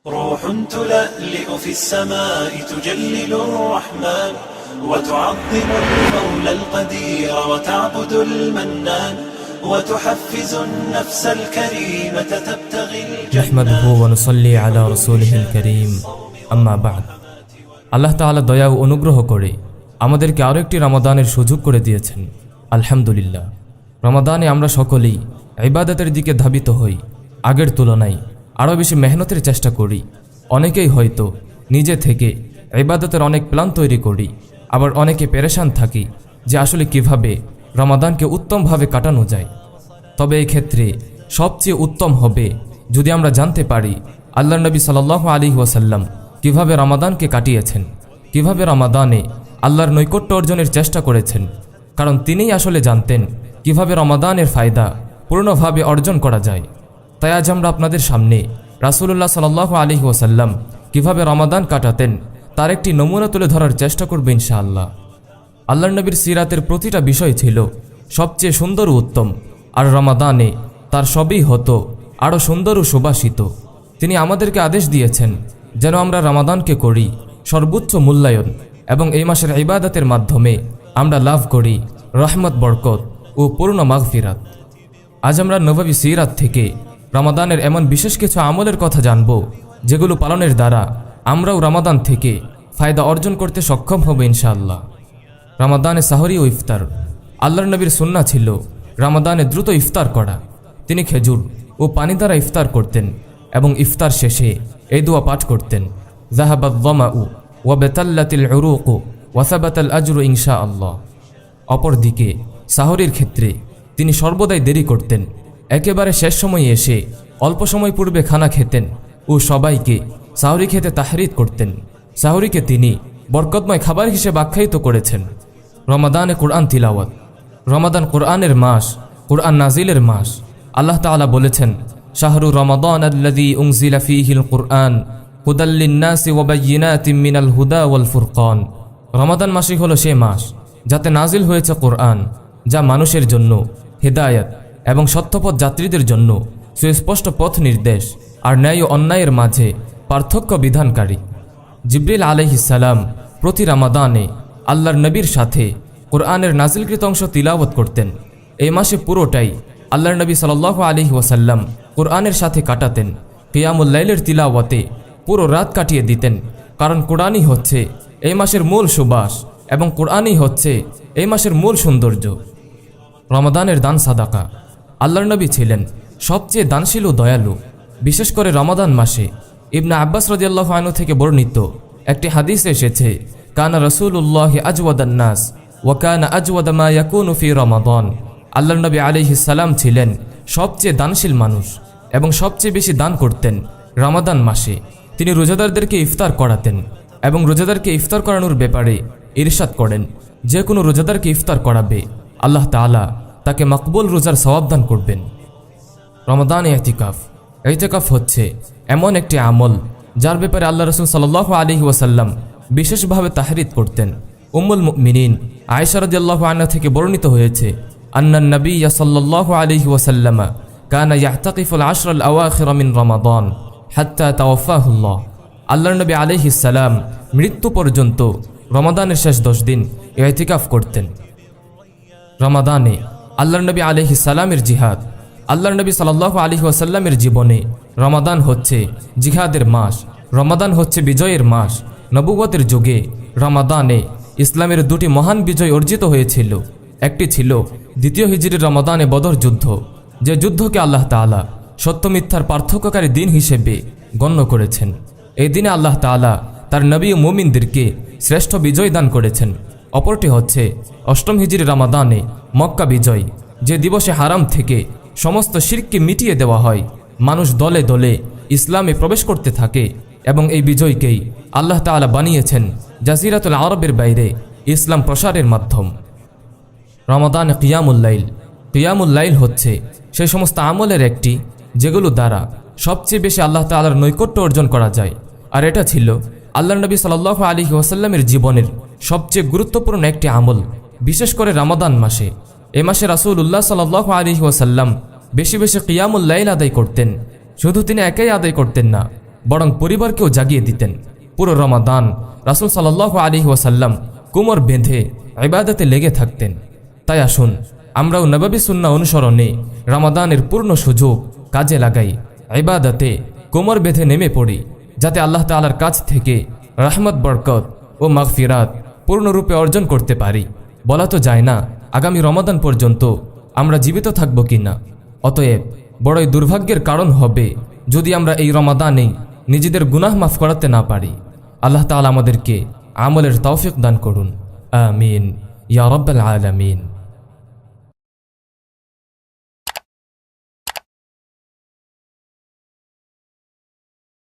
روح تلألئ في السماء تجلل الرحمن وتعظم المولى القدير وتعبد المنان وتحفز النفس الكريمة تبتغي نحمده ونصلي على رسوله الكريم أما بعد আল্লাহ তাআলা দয়া ও অনুগ্রহ করে আমাদেরকে আরো একটি রমাদানের সুযোগ করে দিয়েছেন। আলহামদুলিল্লাহ। রমাদানে আমরা সকলেই ইবাদতের দিকে ধাবিত হই, আগের তুলনায় আরও বেশি মেহনতের চেষ্টা করি। অনেকেই হয়তো নিজে থেকে ইবাদতের অনেক প্ল্যান তৈরি করি, আবার অনেকে পেরেশান থাকি যে আসলে কিভাবে রমাদানকে উত্তমভাবে কাটানো যায়। তবে এই ক্ষেত্রে সবচেয়ে উত্তম হবে যদি আমরা জানতে পারি আল্লাহর নবী সাল্লাল্লাহু আলাইহি ওয়াসাল্লাম কিভাবে রমাদানকে কাটিয়েছেন, কিভাবে রমাদানে আল্লাহর নৈকট্য অর্জনের চেষ্টা করেছেন। কারণ তিনিই আসলে জানতেন কিভাবে রমাদানের ফায়দা পূর্ণভাবে অর্জন করা যায়। তাই আজ আমরা আপনাদের সামনে রাসূলুল্লাহ সাল্লাল্লাহু আলাইহি ওয়াসাল্লাম কিভাবে রমাদান কাটাতেন তার একটি নমুনা তুলে ধরার চেষ্টা করব ইনশাআল্লাহ। আল্লাহর নবীর সিরাতের প্রতিটা বিষয় ছিল সবচেয়ে সুন্দর ও উত্তম, আর রমাদানে তার সবই হতো আরও সুন্দর ও সুবাসিত। তিনি আমাদেরকে আদেশ দিয়েছেন যেন আমরা রমাদানকে করি সর্বোচ্চ মূল্যায়ন, এবং এই মাসের ইবাদতের মাধ্যমে আমরা লাভ করি রহমত, বরকত ও পূর্ণ মাগফিরাত। আজ আমরা নববী সিরাত থেকে রমাদানের এমন বিশেষ কিছু আমলের কথা জানব যেগুলো পালনের দ্বারা আমরাও রমাদান থেকে ফায়দা অর্জন করতে সক্ষম হব ইনশাআল্লাহ। রমাদানে সাহরি ও ইফতার। আল্লাহর নবীর সুন্নাহ ছিল রমাদানে দ্রুত ইফতার করা। তিনি খেজুর ও পানি দ্বারা ইফতার করতেন এবং ইফতার শেষে এই দোয়া পাঠ করতেন, যাহাবাদ যামাউ ওয়া বাতাল্লাতিল উরুকু ওয়া সাবাতাল আজরু ইনশাআল্লাহ। অপরদিকে সাহরির ক্ষেত্রে তিনি সর্বদাই দেরি করতেন, একেবারে শেষ সময়ে এসে অল্প সময় পূর্বে খানা খেতেন ও সবাইকে সাহরি খেতে তাহরিদ করতেন। সাহরিকে তিনি বরকতময় খাবার হিসেবে আখ্যায়িত করেছেন। রমাদানে কোরআন তিলাওয়াত। রমাদান কোরআনের মাস, কোরআন নাজিলের মাস। আল্লাহ তাআলা বলেছেন, শাহরু রমাদান আল্লাযী উনজিলা ফীহিল কুরআন হুদাল লিন-নাসি ওয়া বায়্যিনাতিম মিনাল হুদা ওয়াল ফুরকান। রমাদান মাসই হলো সেই মাস যাতে নাজিল হয়েছে কোরআন, যা মানুষের জন্য হিদায়াত এবং সত্যপথ যাত্রীদের জন্য সুস্পষ্ট পথ নির্দেশ আর ন্যায় ও অন্যায়ের মাঝে পার্থক্য বিধানকারী। জিবরিল আলাইহিস সালাম প্রতি রমাদানে আল্লাহর নবীর সাথে কোরআনের নাজিলকৃত অংশ তিলাওয়াত করতেন। এই মাসে পুরোটাই আল্লাহর নবী সাল্লাল্লাহু আলাইহি ওয়াসাল্লাম কোরআনের সাথে কাটাতেন। কিয়ামুল লাইলের তিলাওয়াতে পুরো রাত কাটিয়ে দিতেন, কারণ কোরআনই হচ্ছে এই মাসের মূল সুবাস এবং কোরআনই হচ্ছে এই মাসের মূল সৌন্দর্য। রমাদানের দান সাদাকা। আল্লাহর নবী ছিলেন সবচেয়ে দানশীল ও দয়ালু। বিশেষ করে রমাদান মাসে ইবনে আব্বাস রাদিয়াল্লাহু আনহু থেকে বর্ণিত একটি হাদিসে এসেছে, কানা রাসূলুল্লাহি আজওয়াদান নাস ওয়া কানা আজওয়াদা মা ইয়াকুনু ফি রমাদান। আল্লাহর নবী আলাইহিস সালাম ছিলেন সবচেয়ে দানশীল মানুষ এবং সবচেয়ে বেশি দান করতেন রমাদান মাসে। তিনি রোজাদারদেরকে ইফতার করাতেন এবং রোজাদারকে ইফতার করানোর ব্যাপারে ইরশাদ করেন, যে কোনো রোজাদারকে ইফতার করাবে আল্লাহ তাআলা তাকে মকবুল রোজার সওয়াব দান করবেন। রমাদান ইতিকাফ। ইতিকাফ হচ্ছে এমন একটি আমল যার ব্যাপারে আল্লাহ রাসূল সাল্লাল্লাহু আলাইহি ওয়াসাল্লাম বিশেষভাবে তাহরিদ করতেন। উম্মুল মুমিনিন আয়েশা রাদিয়াল্লাহু আনহা থেকে বর্ণিত হয়েছে, আন্নান নবিয়্য সাল্লাল্লাহু আলাইহি ওয়াসাল্লাম কানা ইয়াতাকিফুল আশরাল আওয়াখির মিন রমাদান হাত্তা তাওয়াফাহুল্লাহ। আল্লাহর নবী আলাইহিস সালাম মৃত্যু পর্যন্ত রমাদানের শেষ 10 দিন ইতিকাফ করতেন। রমাদানে আল্লাহর নবী আলাইহিস সালামের জিহাদ। আল্লাহর নবী সাল্লাল্লাহু আলাইহি ওয়াসাল্লামের জীবনে রমাদান হচ্ছে জিহাদের মাস, রমাদান হচ্ছে বিজয়ের মাস। নবুয়তের যুগে রমাদানে ইসলামের দুটি মহান বিজয় অর্জিত হয়েছিল। একটি ছিল দ্বিতীয় হিজরির রমাদানে বদর যুদ্ধ, যে যুদ্ধকে আল্লাহ তাআলা সত্য মিথ্যার পার্থক্যকারী দিন হিসেবে গণ্য করেছেন। এই দিনে আল্লাহ তাআলা তার নবী ও মুমিনদেরকে শ্রেষ্ঠ বিজয় দান করেছেন। অপরটি হচ্ছে অষ্টম হিজরি রমাদানে মক্কা বিজয়, যে দিবসে হারাম থেকে সমস্ত শিরককে মিটিয়ে দেওয়া হয়, মানুষ দলে দলে ইসলামে প্রবেশ করতে থাকে এবং এই বিজয়কেই আল্লাহ তাআলা বানিয়েছেন জাজিরাতুল আরবের বাইরে ইসলাম প্রসারের মাধ্যম। রমাদানে কিয়ামুল লাইল। কিয়ামুল লাইল হচ্ছে সেই সমস্ত আমলের একটি যেগুলো দ্বারা সবচেয়ে বেশি আল্লাহ তাআলার নৈকট্য অর্জন করা যায়, আর এটা ছিল আল্লাহর নবী সাল্লাল্লাহু আলাইহি ওয়াসাল্লামের জীবনের সবচেয়ে গুরুত্বপূর্ণ একটি আমল। বিশেষ করে রমাদান মাসে, এ মাসে রাসূলুল্লাহ সাল্লাল্লাহু আলাইহি ওয়াসাল্লাম বেশি বেশি কিয়ামুল লাইল আদায় করতেন। শুধু তিনি একাই আদায় করতেন না, বরং পরিবারকেও জাগিয়ে দিতেন। পুরো রমাদান রাসূল সাল্লাল্লাহু আলাইহি ওয়াসাল্লাম কোমর বেঁধে ইবাদতে লেগে থাকতেন। তাই আসুন আমরাও নববী সুন্নাহ অনুসরণে রমাদানের পূর্ণ সুযোগ কাজে লাগাই, ইবাদতে কোমর বেঁধে নেমে পড়ি, যাতে আল্লাহ তাআলার কাছ থেকে রহমত, বরকত ও মাগফিরাত পূর্ণরূপে অর্জন করতে পারি। বলা তো যায় না আগামী রমাদান পর্যন্ত আমরা জীবিত থাকব কিনা। অতএব বড়ই দুর্ভাগ্যের কারণ হবে যদি আমরা এই রমাদানেই নিজেদের গুনাহ মাফ করাতে না পারি। আল্লাহ তাআলা আমাদেরকে আমলের তৌফিক দান করুন। আমিন ইয়া রাব্বাল আলামিন।